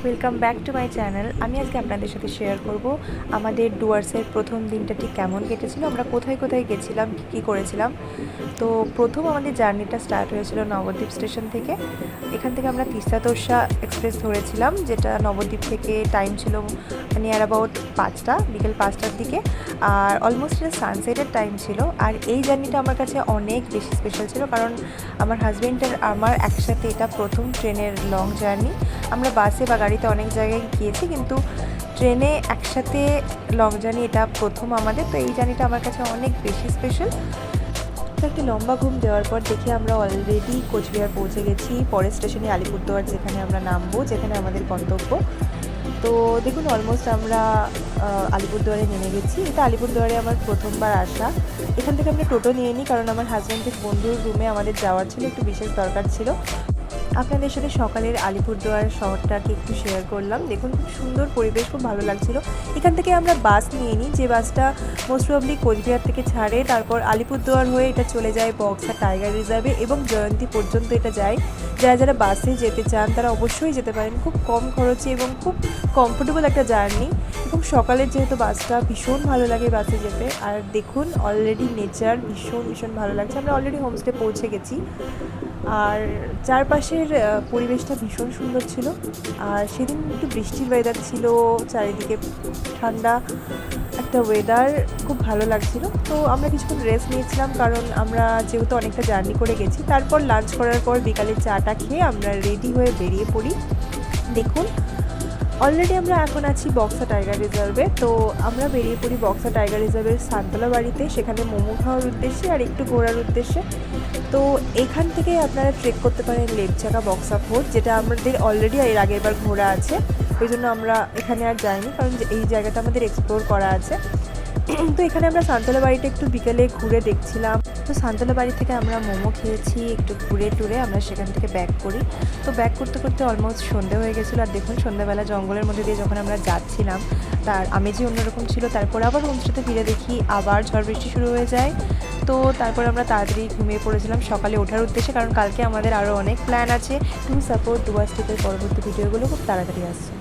Welcome back to my channel. আমি আজকে আপনাদের সাথে শেয়ার করব আমাদের ডুয়ার্সের প্রথম দিনটা ঠিক কেমন কেটেছিল, আমরা কোথায় কোথায় গেছিলাম, কী কী করেছিলাম। তো প্রথম আমাদের জার্নিটা স্টার্ট হয়েছিল নবদ্বীপ স্টেশন থেকে। এখান থেকে আমরা তিস্তা তোর্ষা এক্সপ্রেস ধরেছিলাম, যেটা নবদ্বীপ থেকে টাইম ছিল নিয়ার অ্যাবাউট 5টা, বিকেল 5টার দিকে। আর অলমোস্ট এটা সানসেটের টাইম ছিল। আর এই জার্নিটা আমার কাছে অনেক বেশি স্পেশাল ছিল, কারণ আমার হাজব্যান্ডের আমার একসাথে এটা প্রথম ট্রেনের লং জার্নি। আমরা বাসে বা গাড়িতে অনেক জায়গায় গিয়েছি, কিন্তু ট্রেনে একসাথে লং জার্নি এটা প্রথম আমাদের। তো এই জার্নিটা আমার কাছে অনেক বেশি স্পেশাল। তো একটা লম্বা ঘুম দেওয়ার পর দেখি আমরা অলরেডি কোচবিহার পৌঁছে গেছি, পরের স্টেশনে আলিপুরদুয়ার, যেখানে আমরা নামবো, যেখানে আমাদের গন্তব্য। তো দেখুন, অলমোস্ট আমরা আলিপুরদুয়ারে নেমে গেছি। এটা আলিপুরদুয়ারে আমার প্রথমবার আসা। এখান থেকে আমরা টোটো নিয়ে নিই, কারণ আমার হাজব্যান্ডের বন্ধুর রুমে আমাদের যাওয়ার ছিল, একটু বিশেষ দরকার ছিল। আপনাদের সাথে সকালের আলিপুরদুয়ার শহরটাকে একটু শেয়ার করলাম। দেখুন, খুব সুন্দর পরিবেশ, খুব ভালো লাগছিল। এখান থেকে আমরা বাস নিয়ে নিই, যে বাসটা মোস্ট প্রবলি কোচবিহার থেকে ছাড়ে, তারপর আলিপুরদুয়ার হয়ে এটা চলে যায় বক্সা টাইগার রিজার্ভে এবং জয়ন্তী পর্যন্ত এটা যায়। যারা যারা বাসে যেতে চান তারা অবশ্যই যেতে পারেন, খুব কম খরচে এবং খুব কমফোর্টেবল একটা জার্নি। এবং সকালের যেহেতু বাসটা, ভীষণ ভালো লাগে বাসে যেতে। আর দেখুন, অলরেডি নেচার ভীষণ ভীষণ ভালো লাগছে। আমরা অলরেডি হোমস্টে পৌঁছে গেছি, আর চারপাশের পরিবেশটা ভীষণ সুন্দর ছিল। আর সেদিন একটু বৃষ্টির ওয়েদার ছিল, চারিদিকে ঠান্ডা একটা ওয়েদার, খুব ভালো লাগছিল। তো আমরা কিছুক্ষণ রেস্ট নিয়েছিলাম, কারণ আমরা যেহেতু অনেকটা জার্নি করে গেছি। তারপর লাঞ্চ করার পর বিকালে চাটা খেয়ে আমরা রেডি হয়ে বেরিয়ে পড়ি। দেখুন, অলরেডি আমরা এখন আছি বক্সা টাইগার রিজার্ভে। তো আমরা বেরিয়ে পড়ি বক্সা টাইগার রিজার্ভের সান্তলা বাড়িতে, সেখানে মোমো খাওয়ার উদ্দেশ্যে আর একটু ঘোরার উদ্দেশ্যে। তো এখান থেকে আপনারা ট্রেক করতে পারেন লেপচাকা বক্সা ফোর্ট, যেটা আমাদের অলরেডি এর আগের বার ঘোরা আছে। ওই জন্য আমরা এখানে আর যাইনি, কারণ এই জায়গাটা আমাদের এক্সপ্লোর করা আছে। তো এখানে আমরা সান্তলা বাড়িটা একটু বিকেলে ঘুরে দেখছিলাম। তো সান্তলা বাড়ি থেকে আমরা মোমো খেয়েছি, একটু ঘুরে টুরে আমরা সেখান থেকে ব্যাক করি। তো ব্যাক করতে করতে অলমোস্ট সন্ধে হয়ে গেছিলো। আর দেখুন, সন্ধ্যাবেলা জঙ্গলের মধ্যে দিয়ে যখন আমরা যাচ্ছিলাম, তার আমেজই অন্যরকম ছিল। তারপর আবার হোমস্টেতে ফিরে দেখি আবার ঝড় বৃষ্টি শুরু হয়ে যায়। তো তারপর আমরা তাড়াতাড়ি ঘুমিয়ে পড়েছিলাম সকালে ওঠার উদ্দেশ্যে, কারণ কালকে আমাদের আরও অনেক প্ল্যান আছে। টু সাপোর্ট ডুয়ার্স ট্রিপের পরবর্তী ভিডিওগুলো খুব তাড়াতাড়ি আসছে।